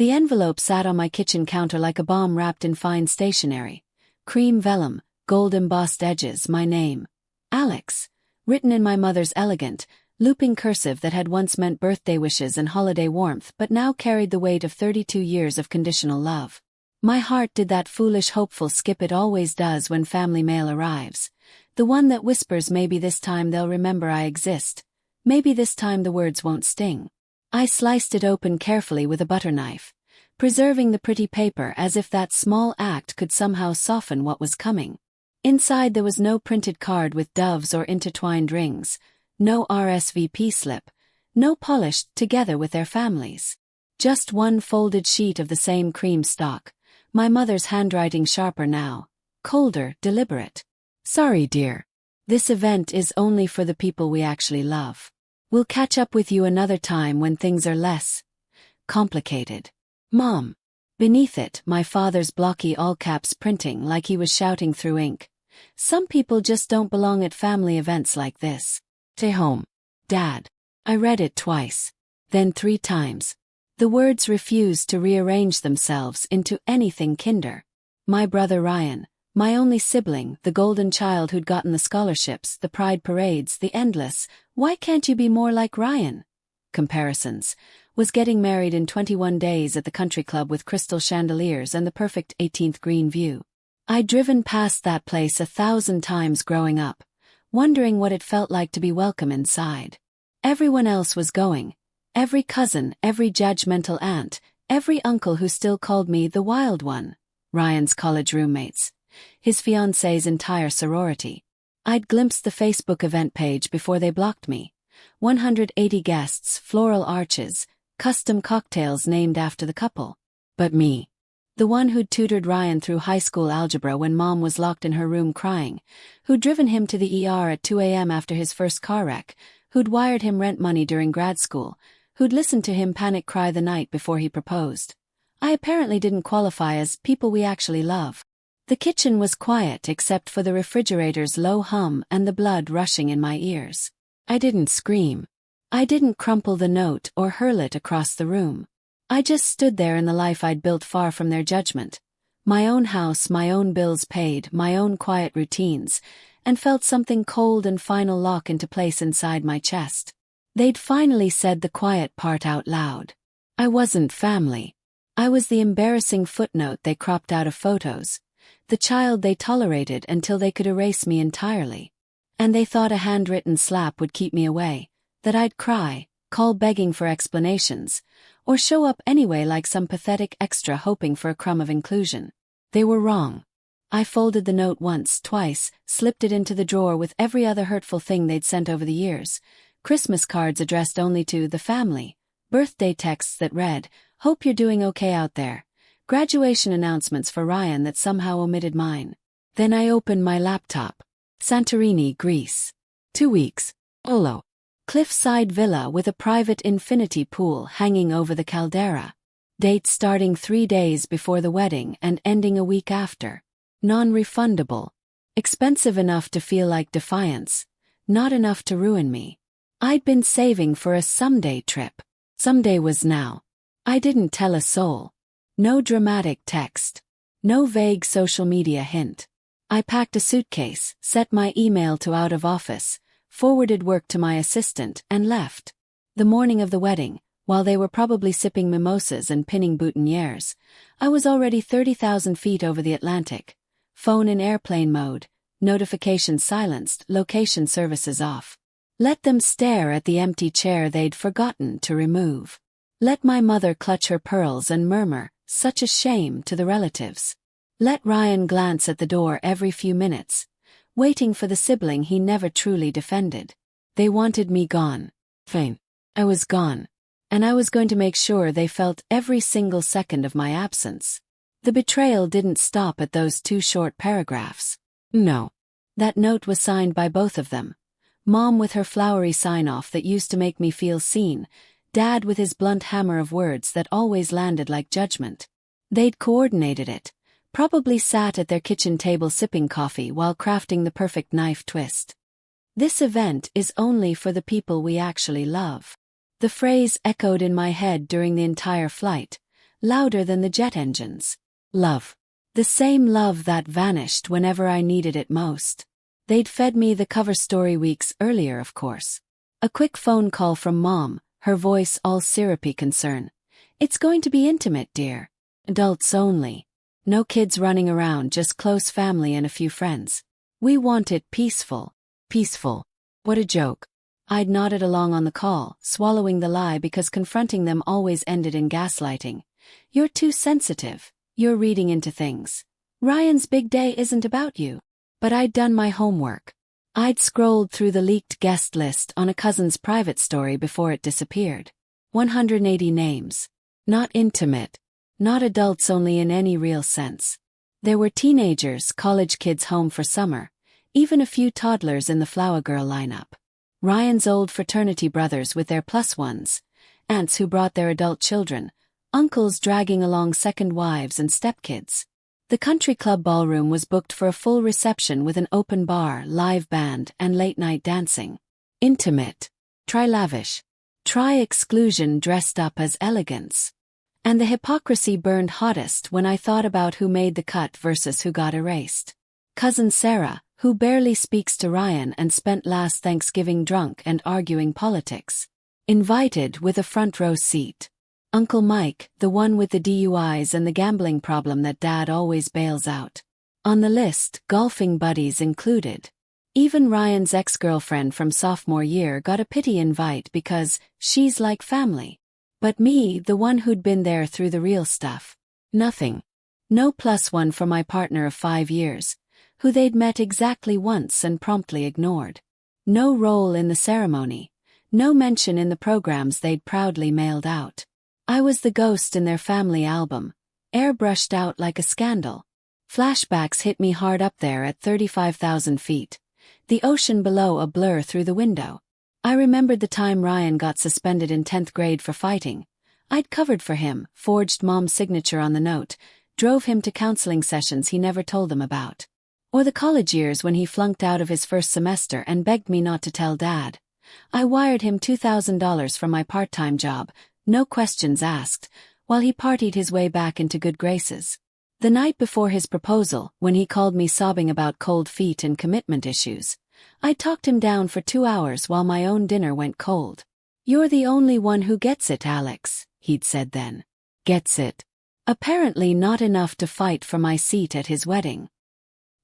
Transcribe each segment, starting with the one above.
The envelope sat on my kitchen counter like a bomb wrapped in fine stationery. Cream vellum, gold embossed edges, my name. Alex. Written in my mother's elegant, looping cursive that had once meant birthday wishes and holiday warmth but now carried the weight of 32 years of conditional love. My heart did that foolish hopeful skip it always does when family mail arrives. The one that whispers maybe this time they'll remember I exist. Maybe this time the words won't sting. I sliced it open carefully with a butter knife, preserving the pretty paper as if that small act could somehow soften what was coming. Inside there was no printed card with doves or intertwined rings, no RSVP slip, no polished together with their families. Just one folded sheet of the same cream stock, my mother's handwriting sharper now, colder, deliberate. Sorry, dear. This event is only for the people we actually love. We'll catch up with you another time when things are less complicated. Mom. Beneath it, my father's blocky all-caps printing like he was shouting through ink. Some people just don't belong at family events like this. Stay home. Dad. I read it twice. Then 3 times. The words refused to rearrange themselves into anything kinder. My brother Ryan, my only sibling, the golden child who'd gotten the scholarships, the pride parades, the endless, "Why can't you be more like Ryan?" comparisons, was getting married in 21 days at the country club with crystal chandeliers and the perfect 18th green view. I'd driven past that place 1,000 times growing up, wondering what it felt like to be welcome inside. Everyone else was going. Every cousin, every judgmental aunt, every uncle who still called me the wild one. Ryan's college roommates. His fiancée's entire sorority. I'd glimpsed the Facebook event page before they blocked me. 180 guests, floral arches, custom cocktails named after the couple. But me. The one who'd tutored Ryan through high school algebra when Mom was locked in her room crying, who'd driven him to the ER at 2 a.m. after his first car wreck, who'd wired him rent money during grad school, who'd listened to him panic cry the night before he proposed. I apparently didn't qualify as people we actually love. The kitchen was quiet except for the refrigerator's low hum and the blood rushing in my ears. I didn't scream. I didn't crumple the note or hurl it across the room. I just stood there in the life I'd built far from their judgment. My own house, my own bills paid, my own quiet routines, and felt something cold and final lock into place inside my chest. They'd finally said the quiet part out loud. I wasn't family. I was the embarrassing footnote they cropped out of photos, the child they tolerated until they could erase me entirely. And they thought a handwritten slap would keep me away, that I'd cry, call begging for explanations, or show up anyway like some pathetic extra hoping for a crumb of inclusion. They were wrong. I folded the note once, twice, slipped it into the drawer with every other hurtful thing they'd sent over the years. Christmas cards addressed only to the family, birthday texts that read, "Hope you're doing okay out there," graduation announcements for Ryan that somehow omitted mine. Then I opened my laptop. Santorini, Greece. 2 weeks. Olo. Cliffside villa with a private infinity pool hanging over the caldera. Date starting 3 days before the wedding and ending a week after. Non-refundable. Expensive enough to feel like defiance, not enough to ruin me. I'd been saving for a someday trip. Someday was now. I didn't tell a soul. No dramatic text. No vague social media hint. I packed a suitcase, set my email to out of office, forwarded work to my assistant, and left. The morning of the wedding, while they were probably sipping mimosas and pinning boutonnieres, I was already 30,000 feet over the Atlantic. Phone in airplane mode, notifications silenced, location services off. Let them stare at the empty chair they'd forgotten to remove. Let my mother clutch her pearls and murmur, "Such a shame," to the relatives. Let Ryan glance at the door every few minutes, waiting for the sibling he never truly defended. They wanted me gone. Fine. I was gone. And I was going to make sure they felt every single second of my absence. The betrayal didn't stop at those 2 short paragraphs. No. That note was signed by both of them. Mom with her flowery sign-off that used to make me feel seen, Dad with his blunt hammer of words that always landed like judgment. They'd coordinated it, probably sat at their kitchen table sipping coffee while crafting the perfect knife twist. This event is only for the people we actually love. The phrase echoed in my head during the entire flight, louder than the jet engines. Love. The same love that vanished whenever I needed it most. They'd fed me the cover story weeks earlier, of course. A quick phone call from Mom, her voice all syrupy concern. "It's going to be intimate, dear. Adults only. No kids running around, just close family and a few friends. We want it peaceful." Peaceful. What a joke. I'd nodded along on the call, swallowing the lie because confronting them always ended in gaslighting. "You're too sensitive. You're reading into things. Ryan's big day isn't about you." But I'd done my homework. I'd scrolled through the leaked guest list on a cousin's private story before it disappeared. 180 names. Not intimate. Not adults only in any real sense. There were teenagers, college kids home for summer, even a few toddlers in the Flower Girl lineup. Ryan's old fraternity brothers with their plus ones, aunts who brought their adult children, uncles dragging along second wives and stepkids. The country club ballroom was booked for a full reception with an open bar, live band, and late-night dancing. Intimate. Try lavish. Try exclusion dressed up as elegance. And the hypocrisy burned hottest when I thought about who made the cut versus who got erased. Cousin Sarah, who barely speaks to Ryan and spent last Thanksgiving drunk and arguing politics. Invited with a front row seat. Uncle Mike, the one with the DUIs and the gambling problem that Dad always bails out. On the list, golfing buddies included. Even Ryan's ex-girlfriend from sophomore year got a pity invite because she's like family. But me, the one who'd been there through the real stuff. Nothing. No +1 for my partner of 5 years, who they'd met exactly once and promptly ignored. No role in the ceremony. No mention in the programs they'd proudly mailed out. I was the ghost in their family album, airbrushed out like a scandal. Flashbacks hit me hard up there at 35,000 feet. The ocean below a blur through the window. I remembered the time Ryan got suspended in 10th grade for fighting. I'd covered for him, forged Mom's signature on the note, drove him to counseling sessions he never told them about. Or the college years when he flunked out of his first semester and begged me not to tell Dad. I wired him $2,000 from my part-time job, no questions asked, while he partied his way back into good graces. The night before his proposal, when he called me sobbing about cold feet and commitment issues, I talked him down for 2 hours while my own dinner went cold. "You're the only one who gets it, Alex," he'd said then. Gets it. Apparently not enough to fight for my seat at his wedding.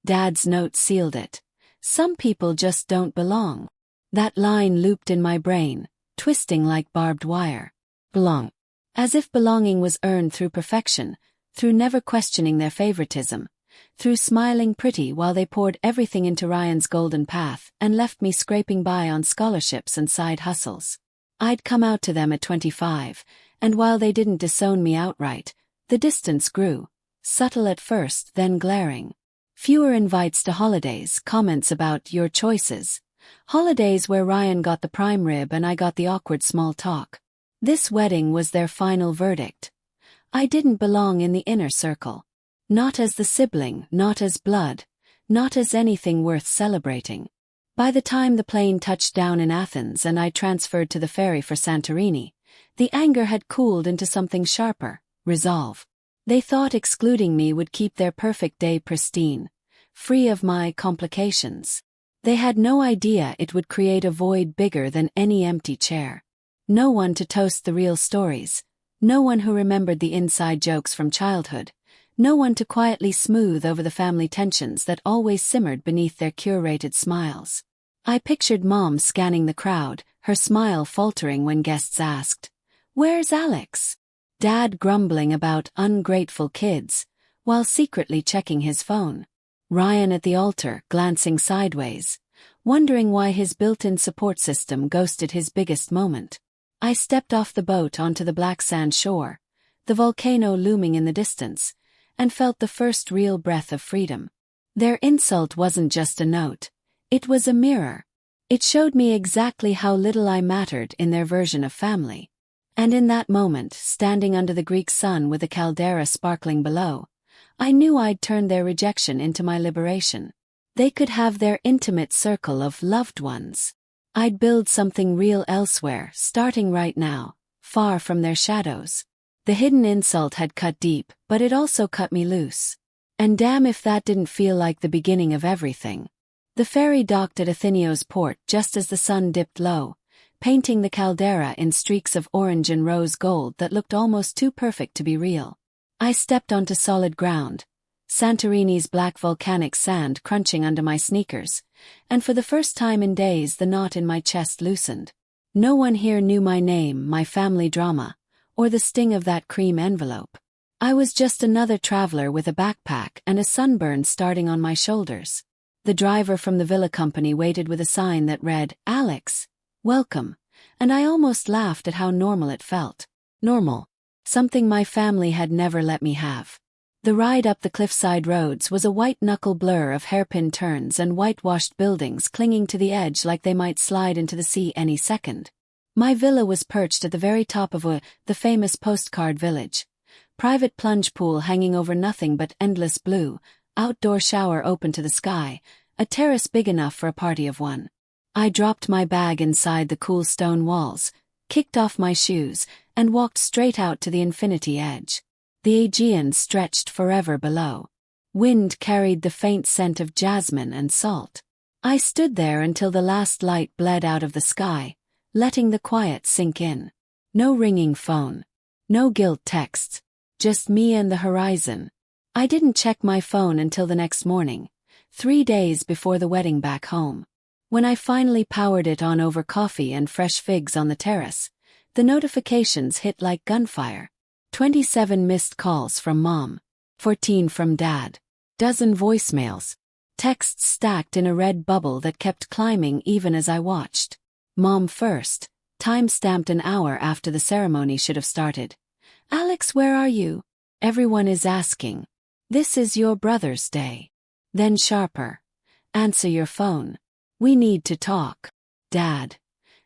Dad's note sealed it. Some people just don't belong. That line looped in my brain, twisting like barbed wire. Belong. As if belonging was earned through perfection, through never questioning their favoritism, through smiling pretty while they poured everything into Ryan's golden path and left me scraping by on scholarships and side hustles. I'd come out to them at 25, and while they didn't disown me outright, the distance grew, subtle at first, then glaring. Fewer invites to holidays, comments about your choices. Holidays where Ryan got the prime rib and I got the awkward small talk. This wedding was their final verdict. I didn't belong in the inner circle. Not as the sibling, not as blood, not as anything worth celebrating. By the time the plane touched down in Athens and I transferred to the ferry for Santorini, the anger had cooled into something sharper, resolve. They thought excluding me would keep their perfect day pristine, free of my complications. They had no idea it would create a void bigger than any empty chair. No one to toast the real stories, no one who remembered the inside jokes from childhood, no one to quietly smooth over the family tensions that always simmered beneath their curated smiles. I pictured Mom scanning the crowd, her smile faltering when guests asked, "Where's Alex?" Dad grumbling about ungrateful kids, while secretly checking his phone. Ryan at the altar, glancing sideways, wondering why his built-in support system ghosted his biggest moment. I stepped off the boat onto the black sand shore, the volcano looming in the distance, and felt the first real breath of freedom. Their insult wasn't just a note, it was a mirror. It showed me exactly how little I mattered in their version of family. And in that moment, standing under the Greek sun with the caldera sparkling below, I knew I'd turned their rejection into my liberation. They could have their intimate circle of loved ones. I'd build something real elsewhere, starting right now, far from their shadows. The hidden insult had cut deep, but it also cut me loose. And damn if that didn't feel like the beginning of everything. The ferry docked at Athenio's port just as the sun dipped low, painting the caldera in streaks of orange and rose gold that looked almost too perfect to be real. I stepped onto solid ground, Santorini's black volcanic sand crunching under my sneakers, and for the first time in days the knot in my chest loosened. No one here knew my name, my family drama, or the sting of that cream envelope. I was just another traveler with a backpack and a sunburn starting on my shoulders. The driver from the villa company waited with a sign that read, "Alex, welcome," and I almost laughed at how normal it felt. Normal. Something my family had never let me have. The ride up the cliffside roads was a white-knuckle blur of hairpin turns and whitewashed buildings clinging to the edge like they might slide into the sea any second. My villa was perched at the very top of the famous postcard village. Private plunge pool hanging over nothing but endless blue, outdoor shower open to the sky, a terrace big enough for a party of one. I dropped my bag inside the cool stone walls, kicked off my shoes, and walked straight out to the infinity edge. The Aegean stretched forever below. Wind carried the faint scent of jasmine and salt. I stood there until the last light bled out of the sky, letting the quiet sink in. No ringing phone. No guilt texts. Just me and the horizon. I didn't check my phone until the next morning, 3 days before the wedding back home. When I finally powered it on over coffee and fresh figs on the terrace, the notifications hit like gunfire. 27 missed calls from Mom. 14 from Dad. Dozen voicemails. Texts stacked in a red bubble that kept climbing even as I watched. Mom first, time-stamped an hour after the ceremony should have started. "Alex, where are you? Everyone is asking. This is your brother's day." Then sharper. "Answer your phone. We need to talk." "Dad.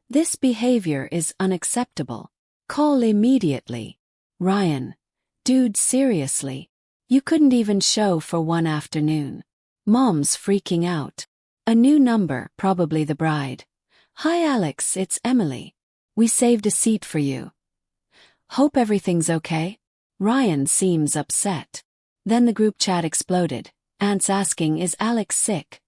This behavior is unacceptable. Call immediately." "Ryan. Dude, seriously. You couldn't even show for one afternoon." Mom's freaking out. A new number, probably the bride. "Hi Alex, it's Emily. We saved a seat for you. Hope everything's okay?" Ryan seems upset. Then the group chat exploded. Aunts asking, "Is Alex sick?"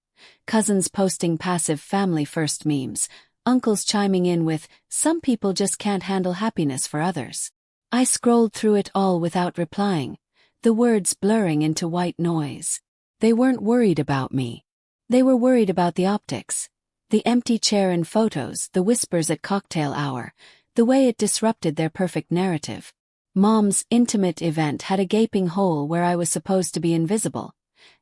Cousins posting passive family-first memes. Uncles chiming in with, "Some people just can't handle happiness for others." I scrolled through it all without replying, the words blurring into white noise. They weren't worried about me. They were worried about the optics. The empty chair in photos, the whispers at cocktail hour, the way it disrupted their perfect narrative. Mom's intimate event had a gaping hole where I was supposed to be invisible,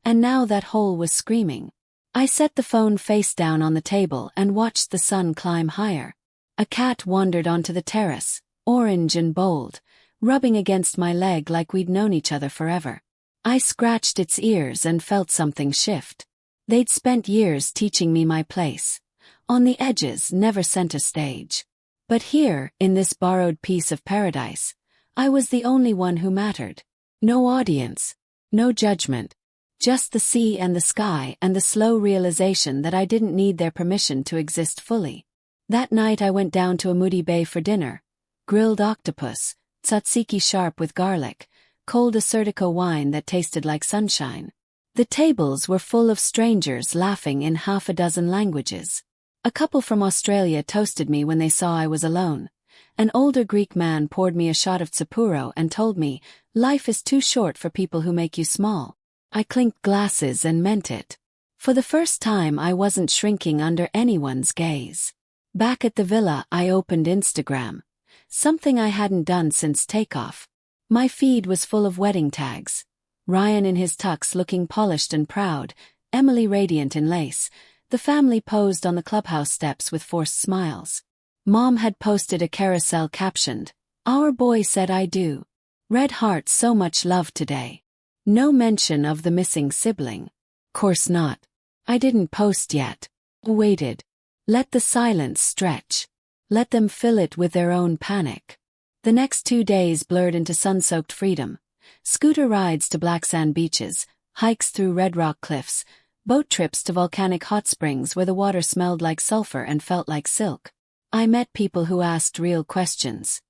and now that hole was screaming. I set the phone face down on the table and watched the sun climb higher. A cat wandered onto the terrace, orange and bold, rubbing against my leg like we'd known each other forever. I scratched its ears and felt something shift. They'd spent years teaching me my place. On the edges, never center stage. But here, in this borrowed piece of paradise, I was the only one who mattered. No audience. No judgment. Just the sea and the sky and the slow realization that I didn't need their permission to exist fully. That night I went down to Amudi Bay for dinner. Grilled octopus, tzatziki sharp with garlic, cold Asertico wine that tasted like sunshine. The tables were full of strangers laughing in half a dozen languages. A couple from Australia toasted me when they saw I was alone. An older Greek man poured me a shot of Tsipuro and told me, "Life is too short for people who make you small." I clinked glasses and meant it. For the first time I wasn't shrinking under anyone's gaze. Back at the villa I opened Instagram. Something I hadn't done since takeoff. My feed was full of wedding tags. Ryan in his tux looking polished and proud, Emily radiant in lace. The family posed on the clubhouse steps with forced smiles. Mom had posted a carousel captioned, "Our boy said I do. Red heart, so much love today." No mention of the missing sibling. Course not. I didn't post yet. Waited. Let the silence stretch. Let them fill it with their own panic. The next 2 days blurred into sun-soaked freedom. Scooter rides to black sand beaches, hikes through red rock cliffs, boat trips to volcanic hot springs where the water smelled like sulfur and felt like silk. I met people who asked real questions.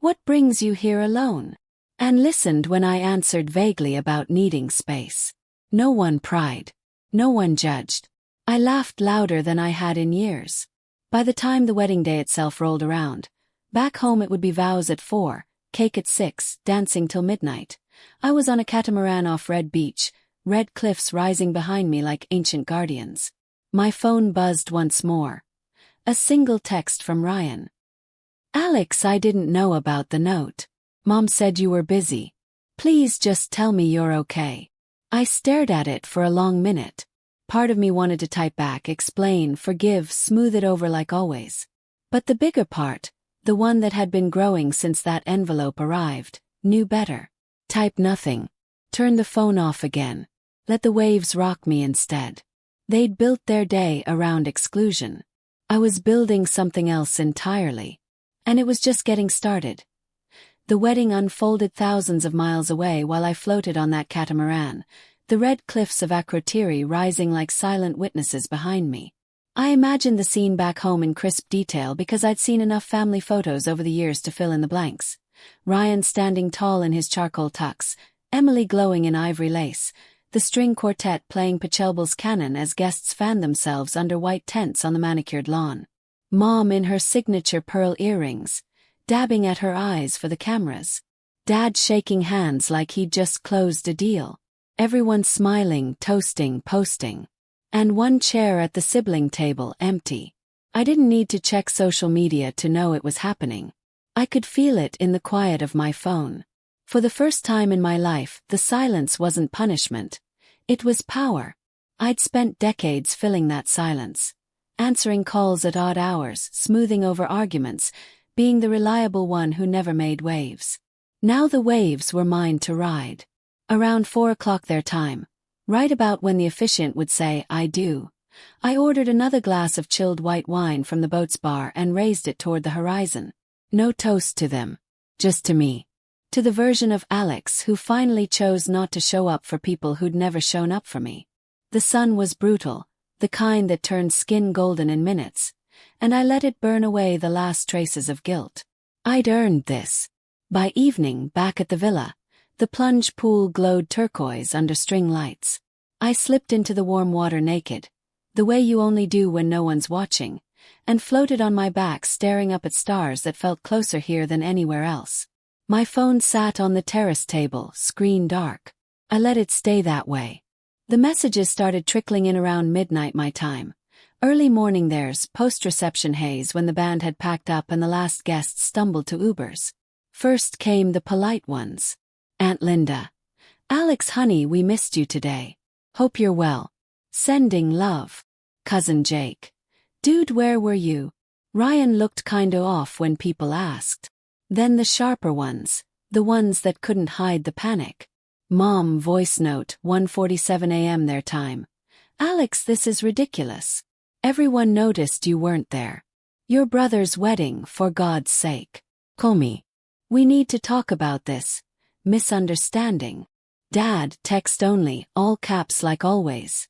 What brings you here alone? and listened when I answered vaguely about needing space. No one pried. No one judged. I laughed louder than I had in years. By the time the wedding day itself rolled around, back home it would be vows at 4, cake at 6, dancing till midnight. I was on a catamaran off Red Beach, red cliffs rising behind me like ancient guardians. My phone buzzed once more. A single text from Ryan. Alex, I didn't know about the note. Mom said you were busy. Please just tell me you're okay. I stared at it for a long minute. Part of me wanted to type back, explain, forgive, smooth it over like always. But the bigger part, the one that had been growing since that envelope arrived, knew better. Type nothing. Turn the phone off again. Let the waves rock me instead. They'd built their day around exclusion. I was building something else entirely. And it was just getting started. The wedding unfolded thousands of miles away while I floated on that catamaran, the red cliffs of Akrotiri rising like silent witnesses behind me. I imagined the scene back home in crisp detail because I'd seen enough family photos over the years to fill in the blanks. Ryan standing tall in his charcoal tux, Emily glowing in ivory lace, the string quartet playing Pachelbel's canon as guests fanned themselves under white tents on the manicured lawn. Mom in her signature pearl earrings, dabbing at her eyes for the cameras. Dad shaking hands like he'd just closed a deal. Everyone smiling, toasting, posting. And one chair at the sibling table empty. I didn't need to check social media to know it was happening. I could feel it in the quiet of my phone. For the first time in my life, the silence wasn't punishment. It was power. I'd spent decades filling that silence. Answering calls at odd hours, smoothing over arguments, being the reliable one who never made waves. Now the waves were mine to ride. Around 4 o'clock their time, right about when the officiant would say, I do, I ordered another glass of chilled white wine from the boat's bar and raised it toward the horizon. No toast to them. Just to me. To the version of Alex who finally chose not to show up for people who'd never shown up for me. The sun was brutal, the kind that turned skin golden in minutes, and I let it burn away the last traces of guilt. I'd earned this. By evening, back at the villa, the plunge pool glowed turquoise under string lights. I slipped into the warm water naked, the way you only do when no one's watching, and floated on my back staring up at stars that felt closer here than anywhere else. My phone sat on the terrace table, screen dark. I let it stay that way. The messages started trickling in around midnight my time. Early morning theirs, post-reception haze when the band had packed up and the last guests stumbled to Ubers. First came the polite ones. Aunt Linda. Alex honey, we missed you today. Hope you're well. Sending love. Cousin Jake. Dude, where were you? Ryan looked kinda off when people asked. Then the sharper ones, the ones that couldn't hide the panic. Mom, voice note, 1:47 a.m. their time. Alex, this is ridiculous. Everyone noticed you weren't there. Your brother's wedding, for God's sake. Call me. We need to talk about this. Misunderstanding. Dad, text only, all caps like always.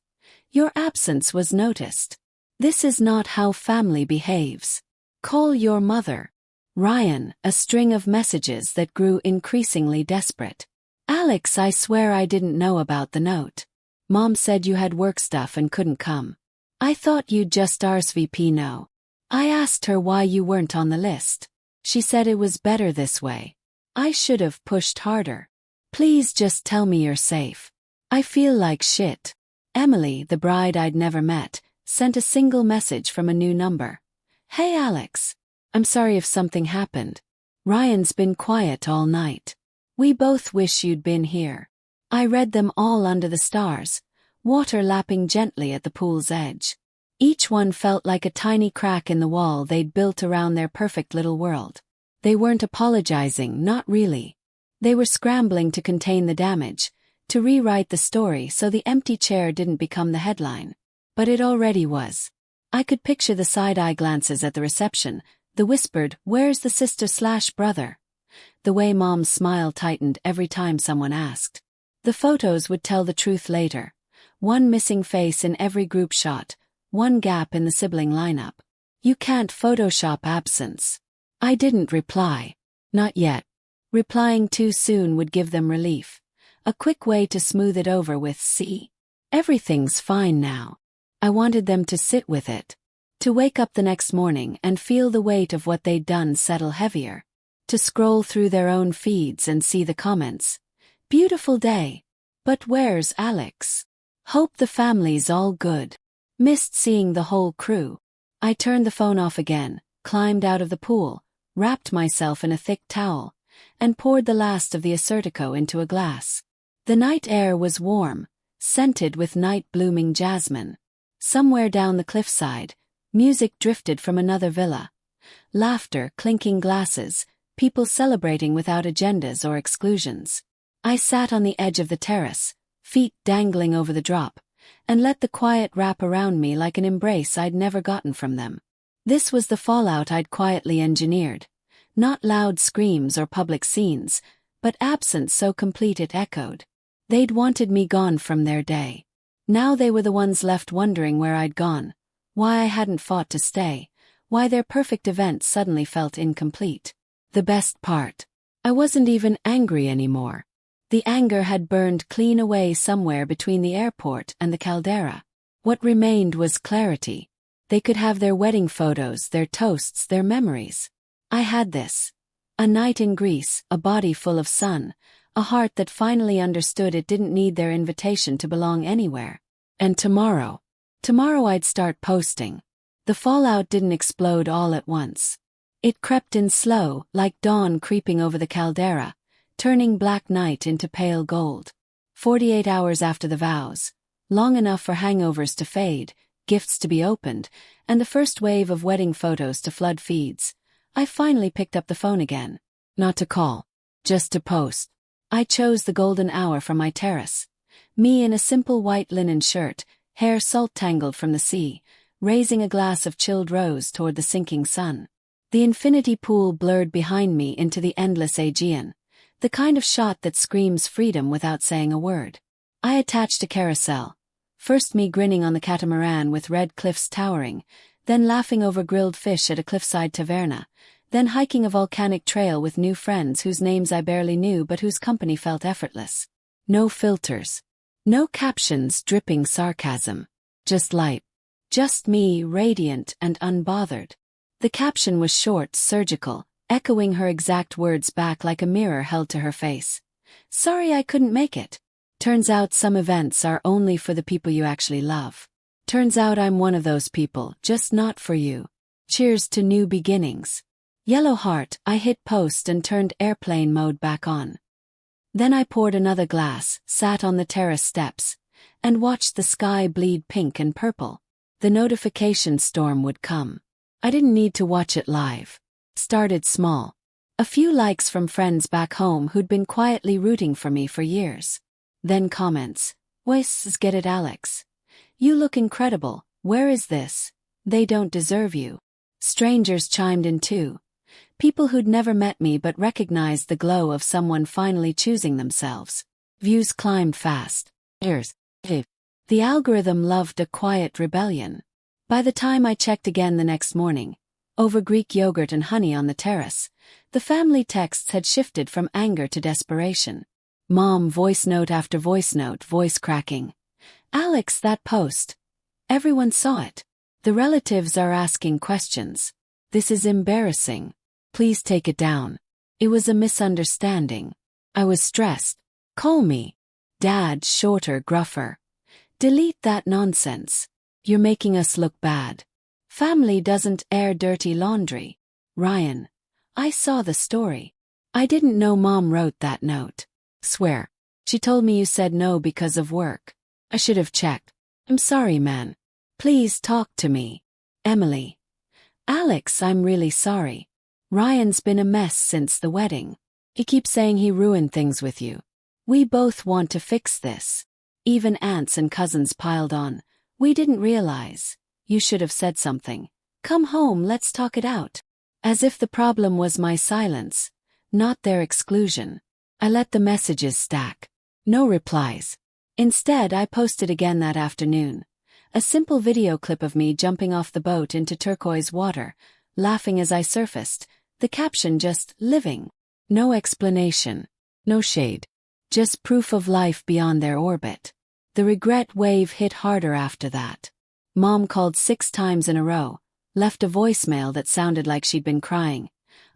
Your absence was noticed. This is not how family behaves. Call your mother. Ryan, a string of messages that grew increasingly desperate. Alex, I swear I didn't know about the note. Mom said you had work stuff and couldn't come. I thought you'd just RSVP no. I asked her why you weren't on the list. She said it was better this way. I should have pushed harder. Please just tell me you're safe. I feel like shit. Emily, the bride I'd never met, sent a single message from a new number. Hey Alex. I'm sorry if something happened. Ryan's been quiet all night. We both wish you'd been here. I read them all under the stars, water lapping gently at the pool's edge. Each one felt like a tiny crack in the wall they'd built around their perfect little world. They weren't apologizing, not really. They were scrambling to contain the damage, to rewrite the story so the empty chair didn't become the headline. But it already was. I could picture the side-eye glances at the reception, the whispered, "Where's the sister/brother?" The way Mom's smile tightened every time someone asked. The photos would tell the truth later. One missing face in every group shot, one gap in the sibling lineup. You can't Photoshop absence. I didn't reply. Not yet. Replying too soon would give them relief. A quick way to smooth it over with "see, everything's fine now." I wanted them to sit with it. To wake up the next morning and feel the weight of what they'd done settle heavier. To scroll through their own feeds and see the comments. "Beautiful day. But where's Alex? Hope the family's all good. Missed seeing the whole crew." I turned the phone off again, climbed out of the pool, wrapped myself in a thick towel, and poured the last of the Assyrtiko into a glass. The night air was warm, scented with night-blooming jasmine. Somewhere down the cliffside, music drifted from another villa. Laughter, clinking glasses, people celebrating without agendas or exclusions. I sat on the edge of the terrace, feet dangling over the drop, and let the quiet wrap around me like an embrace I'd never gotten from them. This was the fallout I'd quietly engineered. Not loud screams or public scenes, but absence so complete it echoed. They'd wanted me gone from their day. Now they were the ones left wondering where I'd gone, why I hadn't fought to stay, why their perfect event suddenly felt incomplete. The best part. I wasn't even angry anymore. The anger had burned clean away somewhere between the airport and the caldera. What remained was clarity. They could have their wedding photos, their toasts, their memories. I had this. A night in Greece, a body full of sun, a heart that finally understood it didn't need their invitation to belong anywhere. And tomorrow I'd start posting. The fallout didn't explode all at once. It crept in slow, like dawn creeping over the caldera, turning black night into pale gold. 48 hours after the vows, long enough for hangovers to fade, gifts to be opened, and the first wave of wedding photos to flood feeds, I finally picked up the phone again. Not to call, just to post. I chose the golden hour from my terrace. Me in a simple white linen shirt, hair salt-tangled from the sea, raising a glass of chilled rose toward the sinking sun. The infinity pool blurred behind me into the endless Aegean, the kind of shot that screams freedom without saying a word. I attached a carousel. First me grinning on the catamaran with red cliffs towering, then laughing over grilled fish at a cliffside taverna, then hiking a volcanic trail with new friends whose names I barely knew but whose company felt effortless. No filters. No captions dripping sarcasm. Just light. Just me, radiant and unbothered. The caption was short, surgical, echoing her exact words back like a mirror held to her face. "Sorry I couldn't make it. Turns out some events are only for the people you actually love. Turns out I'm one of those people, just not for you. Cheers to new beginnings." Yellow heart. I hit post and turned airplane mode back on. Then I poured another glass, sat on the terrace steps, and watched the sky bleed pink and purple. The notification storm would come. I didn't need to watch it live. Started small. A few likes from friends back home who'd been quietly rooting for me for years. Then comments. "Wes, get it, Alex. You look incredible. Where is this? They don't deserve you." Strangers chimed in too. People who'd never met me but recognized the glow of someone finally choosing themselves. Views climbed fast. The algorithm loved a quiet rebellion. By the time I checked again the next morning, over Greek yogurt and honey on the terrace, the family texts had shifted from anger to desperation. Mom, voice note after voice note, voice cracking. "Alex, that post. Everyone saw it. The relatives are asking questions. This is embarrassing. Please take it down. It was a misunderstanding." I was stressed. "Call me. Dad," shorter, gruffer. "Delete that nonsense. You're making us look bad. Family doesn't air dirty laundry." Ryan. "I saw the story. I didn't know Mom wrote that note. Swear. She told me you said no because of work. I should have checked. I'm sorry, man. Please talk to me." Emily. "Alex, I'm really sorry. Ryan's been a mess since the wedding. He keeps saying he ruined things with you. We both want to fix this." Even aunts and cousins piled on. "We didn't realize. You should have said something. Come home, let's talk it out." As if the problem was my silence, not their exclusion. I let the messages stack. No replies. Instead, I posted again that afternoon. A simple video clip of me jumping off the boat into turquoise water, laughing as I surfaced, the caption just "living." No explanation. No shade. Just proof of life beyond their orbit. The regret wave hit harder after that. Mom called 6 times in a row, left a voicemail that sounded like she'd been crying.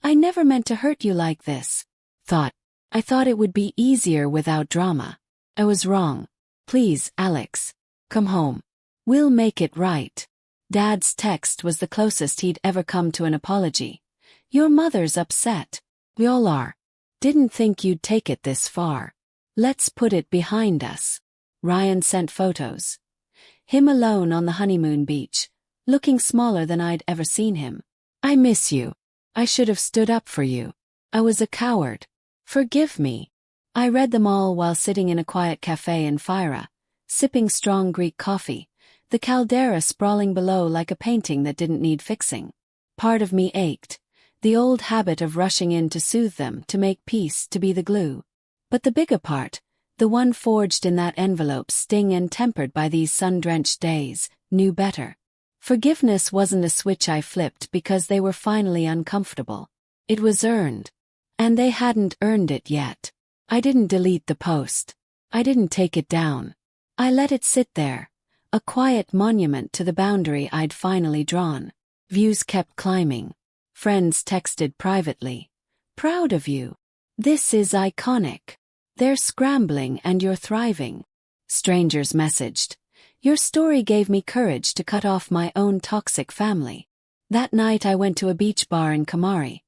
I never meant to hurt you like this. I thought it would be easier without drama. I was wrong. Please, Alex. Come home. We'll make it right. Dad's text was the closest he'd ever come to an apology. Your mother's upset. We all are. Didn't think you'd take it this far. Let's put it behind us. Ryan sent photos. Him alone on the honeymoon beach, looking smaller than I'd ever seen him. I miss you. I should have stood up for you. I was a coward. Forgive me. I read them all while sitting in a quiet cafe in Fyra, sipping strong Greek coffee, the caldera sprawling below like a painting that didn't need fixing. Part of me ached, the old habit of rushing in to soothe them, to make peace, to be the glue. But the bigger part, the one forged in that envelope, sting and tempered by these sun-drenched days, knew better. Forgiveness wasn't a switch I flipped because they were finally uncomfortable. It was earned. And they hadn't earned it yet. I didn't delete the post. I didn't take it down. I let it sit there, a quiet monument to the boundary I'd finally drawn. Views kept climbing. Friends texted privately. Proud of you. This is iconic. They're scrambling and you're thriving. Strangers messaged. Your story gave me courage to cut off my own toxic family. That night I went to a beach bar in Kamari.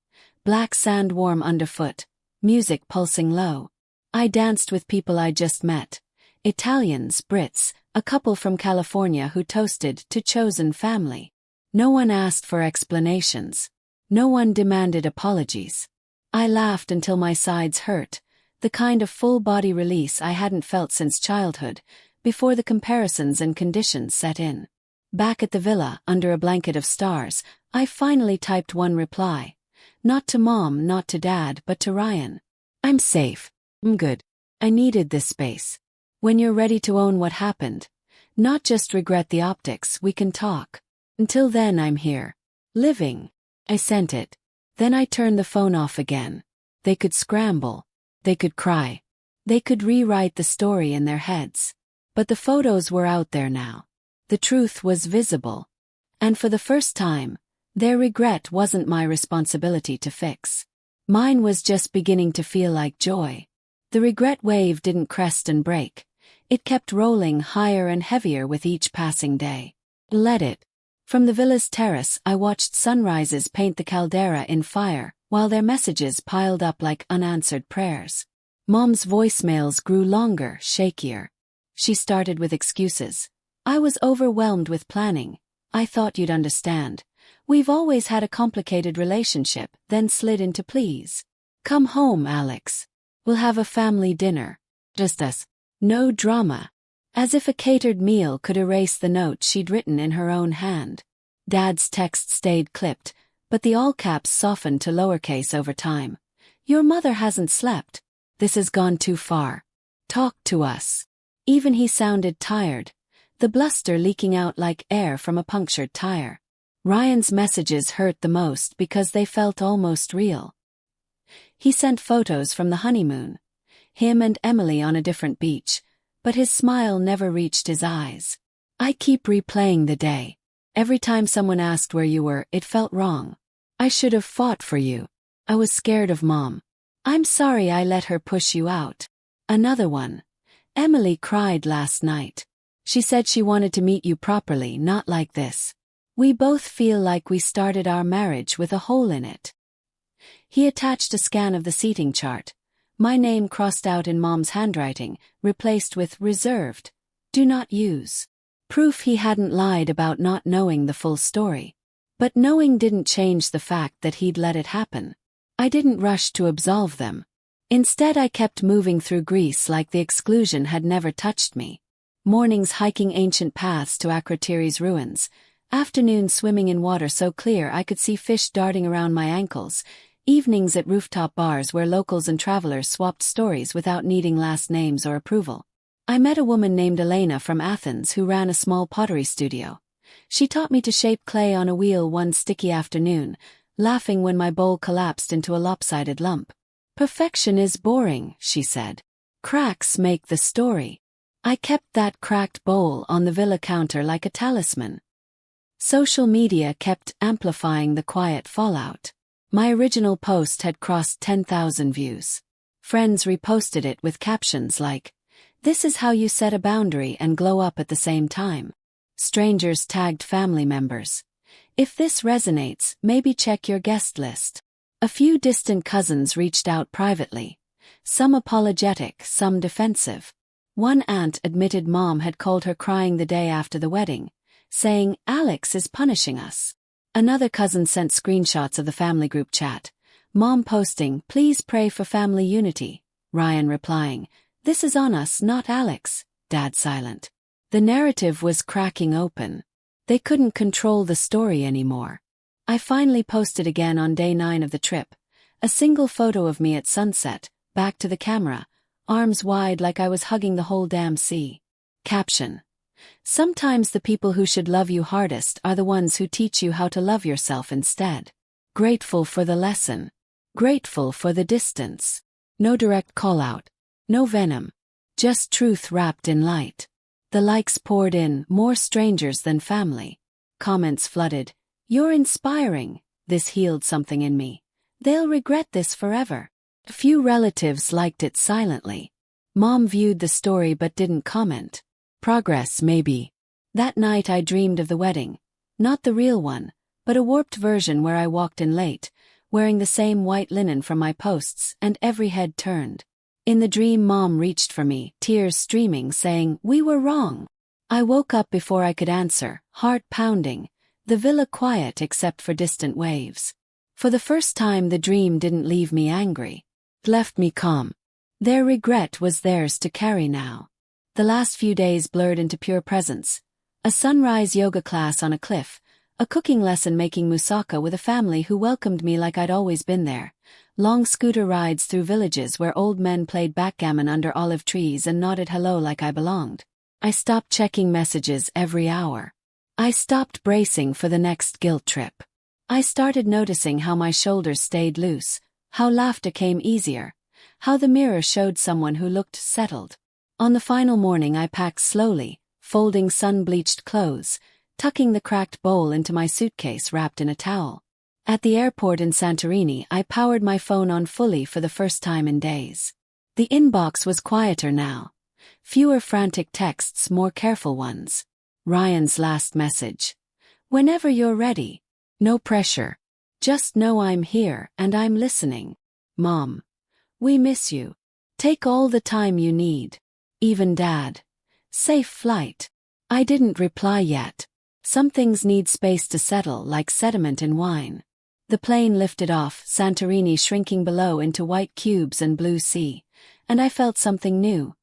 Black sand warm underfoot, music pulsing low. I danced with people I just met. Italians, Brits, a couple from California who toasted to chosen family. No one asked for explanations. No one demanded apologies. I laughed until my sides hurt, the kind of full-body release I hadn't felt since childhood, before the comparisons and conditions set in. Back at the villa, under a blanket of stars, I finally typed one reply. Not to Mom, not to Dad, but to Ryan. I'm safe. I'm good. I needed this space. When you're ready to own what happened, not just regret the optics, we can talk. Until then, I'm here. Living. I sent it. Then I turned the phone off again. They could scramble. They could cry. They could rewrite the story in their heads. But the photos were out there now. The truth was visible. And for the first time, their regret wasn't my responsibility to fix. Mine was just beginning to feel like joy. The regret wave didn't crest and break. It kept rolling higher and heavier with each passing day. Let it. From the villa's terrace, I watched sunrises paint the caldera in fire, while their messages piled up like unanswered prayers. Mom's voicemails grew longer, shakier. She started with excuses. I was overwhelmed with planning. I thought you'd understand. We've always had a complicated relationship, then slid into please. Come home, Alex. We'll have a family dinner. Just us. No drama. As if a catered meal could erase the note she'd written in her own hand. Dad's text stayed clipped, but the all caps softened to lowercase over time. Your mother hasn't slept. This has gone too far. Talk to us. Even he sounded tired, the bluster leaking out like air from a punctured tire. Ryan's messages hurt the most because they felt almost real. He sent photos from the honeymoon, him and Emily on a different beach, but his smile never reached his eyes. I keep replaying the day. Every time someone asked where you were, it felt wrong. I should have fought for you. I was scared of Mom. I'm sorry I let her push you out. Another one. Emily cried last night. She said she wanted to meet you properly, not like this. We both feel like we started our marriage with a hole in it. He attached a scan of the seating chart. My name crossed out in Mom's handwriting, replaced with reserved. Do not use. Proof he hadn't lied about not knowing the full story. But knowing didn't change the fact that he'd let it happen. I didn't rush to absolve them. Instead, I kept moving through Greece like the exclusion had never touched me. Mornings hiking ancient paths to Akrotiri's ruins. Afternoons swimming in water so clear I could see fish darting around my ankles. Evenings at rooftop bars where locals and travelers swapped stories without needing last names or approval. I met a woman named Elena from Athens who ran a small pottery studio. She taught me to shape clay on a wheel one sticky afternoon, laughing when my bowl collapsed into a lopsided lump. Perfection is boring, she said. Cracks make the story. I kept that cracked bowl on the villa counter like a talisman. Social media kept amplifying the quiet fallout. My original post had crossed 10,000 views. Friends reposted it with captions like, "This is how you set a boundary and glow up at the same time." Strangers tagged family members. "If this resonates, maybe check your guest list." A few distant cousins reached out privately. Some apologetic, some defensive. One aunt admitted mom had called her crying the day after the wedding, saying, "Alex is punishing us." Another cousin sent screenshots of the family group chat. Mom posting, "Please pray for family unity." Ryan replying, "This is on us, not Alex." Dad silent. The narrative was cracking open. They couldn't control the story anymore. I finally posted again on day 9 of the trip. A single photo of me at sunset, back to the camera, arms wide like I was hugging the whole damn sea. Caption: "Sometimes the people who should love you hardest are the ones who teach you how to love yourself instead. Grateful for the lesson. Grateful for the distance. No direct call-out. No venom. Just truth wrapped in light." The likes poured in, more strangers than family. Comments flooded. "You're inspiring. This healed something in me. They'll regret this forever." A few relatives liked it silently. Mom viewed the story but didn't comment. Progress, maybe. That night I dreamed of the wedding. Not the real one, but a warped version where I walked in late, wearing the same white linen from my posts, and every head turned. In the dream Mom reached for me, tears streaming, saying, "We were wrong." I woke up before I could answer, heart pounding, the villa quiet except for distant waves. For the first time the dream didn't leave me angry. It left me calm. Their regret was theirs to carry now. The last few days blurred into pure presence. A sunrise yoga class on a cliff, a cooking lesson making moussaka with a family who welcomed me like I'd always been there, long scooter rides through villages where old men played backgammon under olive trees and nodded hello like I belonged. I stopped checking messages every hour. I stopped bracing for the next guilt trip. I started noticing how my shoulders stayed loose, how laughter came easier, how the mirror showed someone who looked settled. On the final morning I packed slowly, folding sun-bleached clothes, tucking the cracked bowl into my suitcase wrapped in a towel. At the airport in Santorini I powered my phone on fully for the first time in days. The inbox was quieter now. Fewer frantic texts, more careful ones. Ryan's last message. "Whenever you're ready. No pressure. Just know I'm here and I'm listening. Mom. We miss you. Take all the time you need. Even Dad. Safe flight." I didn't reply yet. Some things need space to settle, like sediment in wine. The plane lifted off, Santorini shrinking below into white cubes and blue sea, and I felt something new.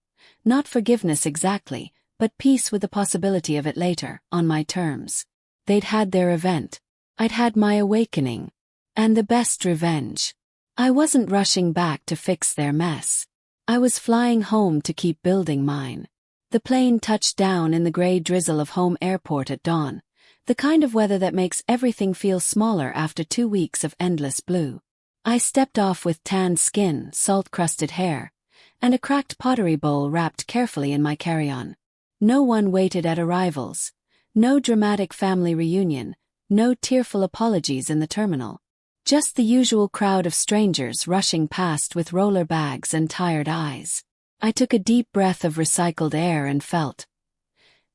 Not forgiveness exactly, but peace with the possibility of it later, on my terms. They'd had their event. I'd had my awakening. And the best revenge. I wasn't rushing back to fix their mess. I was flying home to keep building mine. The plane touched down in the gray drizzle of home airport at dawn, the kind of weather that makes everything feel smaller after 2 weeks of endless blue. I stepped off with tanned skin, salt-crusted hair, and a cracked pottery bowl wrapped carefully in my carry-on. No one waited at arrivals. No dramatic family reunion, no tearful apologies in the terminal. Just the usual crowd of strangers rushing past with roller bags and tired eyes. I took a deep breath of recycled air and felt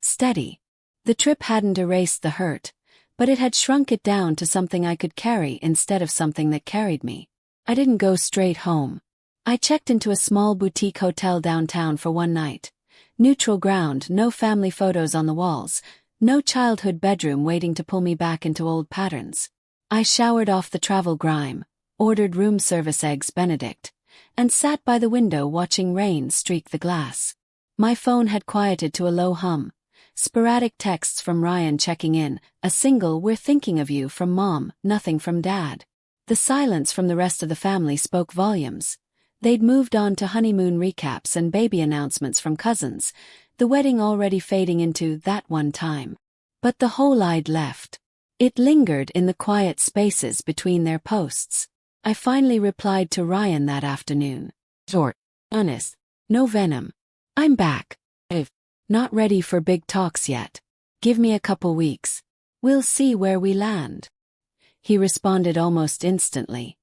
steady. The trip hadn't erased the hurt, but it had shrunk it down to something I could carry instead of something that carried me. I didn't go straight home. I checked into a small boutique hotel downtown for one night. Neutral ground, no family photos on the walls, no childhood bedroom waiting to pull me back into old patterns. I showered off the travel grime, ordered room service eggs Benedict, and sat by the window watching rain streak the glass. My phone had quieted to a low hum. Sporadic texts from Ryan checking in, a single "We're thinking of you" from Mom, nothing from Dad. The silence from the rest of the family spoke volumes. They'd moved on to honeymoon recaps and baby announcements from cousins, the wedding already fading into that one time. But the whole I'd left. It lingered in the quiet spaces between their posts. I finally replied to Ryan that afternoon. Short, honest, no venom. I'm back. If not ready for big talks yet. Give me a couple weeks. We'll see where we land. He responded almost instantly.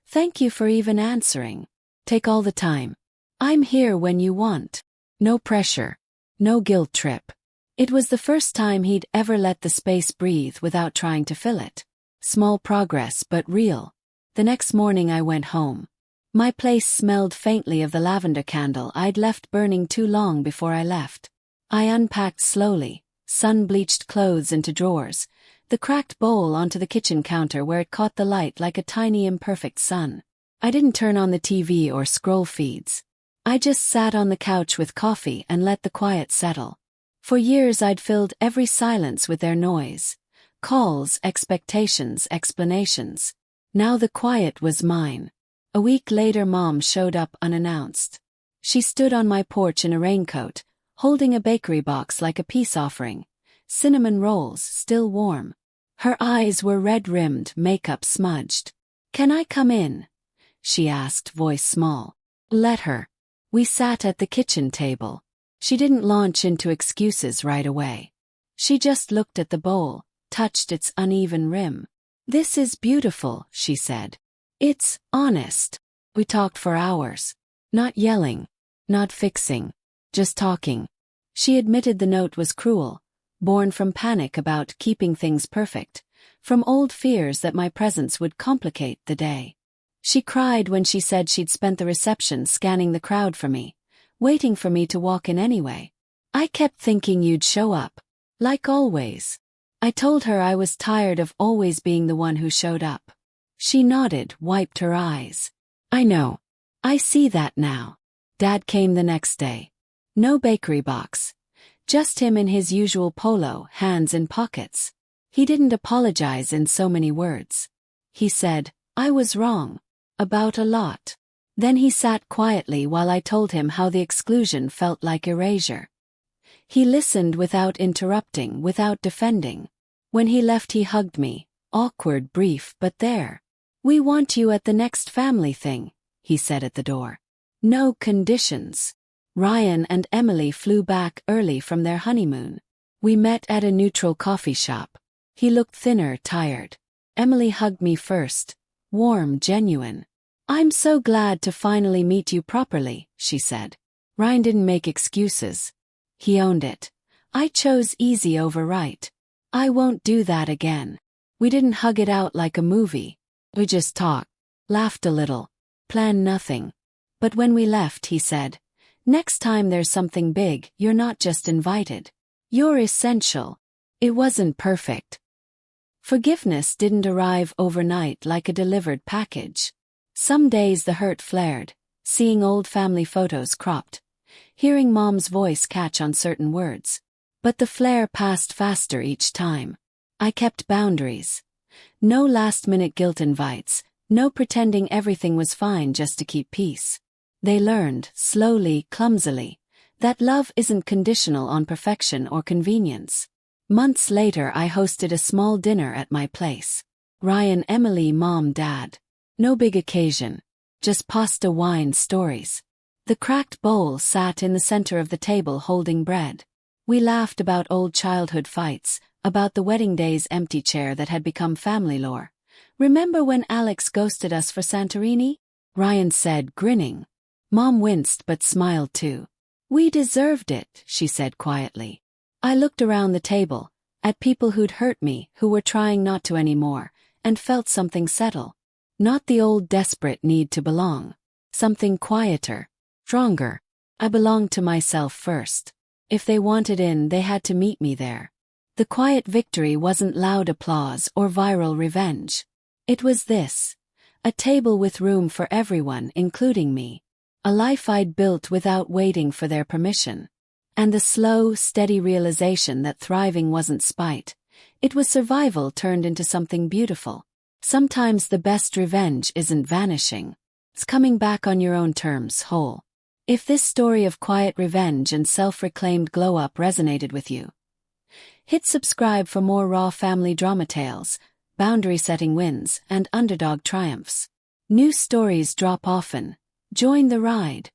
Thank you for even answering. Take all the time. I'm here when you want. No pressure. No guilt trip. It was the first time he'd ever let the space breathe without trying to fill it. Small progress, but real. The next morning I went home. My place smelled faintly of the lavender candle I'd left burning too long before I left. I unpacked slowly, sun-bleached clothes into drawers, the cracked bowl onto the kitchen counter where it caught the light like a tiny imperfect sun. I didn't turn on the TV or scroll feeds. I just sat on the couch with coffee and let the quiet settle. For years I'd filled every silence with their noise. Calls, expectations, explanations. Now the quiet was mine. A week later Mom showed up unannounced. She stood on my porch in a raincoat, holding a bakery box like a peace offering. Cinnamon rolls, still warm. Her eyes were red-rimmed, makeup smudged. "Can I come in?" she asked, voice small. Let her. We sat at the kitchen table. She didn't launch into excuses right away. She just looked at the bowl, touched its uneven rim. "This is beautiful," she said. "It's honest." We talked for hours. Not yelling. Not fixing. Just talking. She admitted the note was cruel, born from panic about keeping things perfect, from old fears that my presence would complicate the day. She cried when she said she'd spent the reception scanning the crowd for me, waiting for me to walk in anyway. I kept thinking you'd show up. Like always. I told her I was tired of always being the one who showed up. She nodded, wiped her eyes. I know. I see that now. Dad came the next day. No bakery box. Just him in his usual polo, hands in pockets. He didn't apologize in so many words. He said, I was wrong. About a lot. Then he sat quietly while I told him how the exclusion felt like erasure. He listened without interrupting, without defending. When he left he hugged me, awkward, brief, but there. "We want you at the next family thing," he said at the door. No conditions. Ryan and Emily flew back early from their honeymoon. We met at a neutral coffee shop. He looked thinner, tired. Emily hugged me first. Warm, genuine. "I'm so glad to finally meet you properly," she said. Ryan didn't make excuses. He owned it. I chose easy over right. I won't do that again. We didn't hug it out like a movie. We just talked, laughed a little, planned nothing. But when we left, he said, "Next time there's something big, you're not just invited. You're essential." It wasn't perfect. Forgiveness didn't arrive overnight like a delivered package. Some days the hurt flared, seeing old family photos cropped, hearing Mom's voice catch on certain words. But the flare passed faster each time. I kept boundaries. No last-minute guilt invites, no pretending everything was fine just to keep peace. They learned, slowly, clumsily, that love isn't conditional on perfection or convenience. Months later I hosted a small dinner at my place. Ryan, Emily, Mom, Dad. No big occasion. Just pasta, wine, stories. The cracked bowl sat in the center of the table holding bread. We laughed about old childhood fights, about the wedding day's empty chair that had become family lore. "Remember when Alex ghosted us for Santorini?" Ryan said, grinning. Mom winced but smiled too. "We deserved it," she said quietly. I looked around the table, at people who'd hurt me, who were trying not to anymore, and felt something settle. Not the old desperate need to belong. Something quieter, stronger. I belonged to myself first. If they wanted in, they had to meet me there. The quiet victory wasn't loud applause or viral revenge. It was this. A table with room for everyone, including me. A life I'd built without waiting for their permission. And the slow, steady realization that thriving wasn't spite. It was survival turned into something beautiful. Sometimes the best revenge isn't vanishing. It's coming back on your own terms, whole. If this story of quiet revenge and self-reclaimed glow-up resonated with you, hit subscribe for more raw family drama tales, boundary-setting wins, and underdog triumphs. New stories drop often. Join the ride.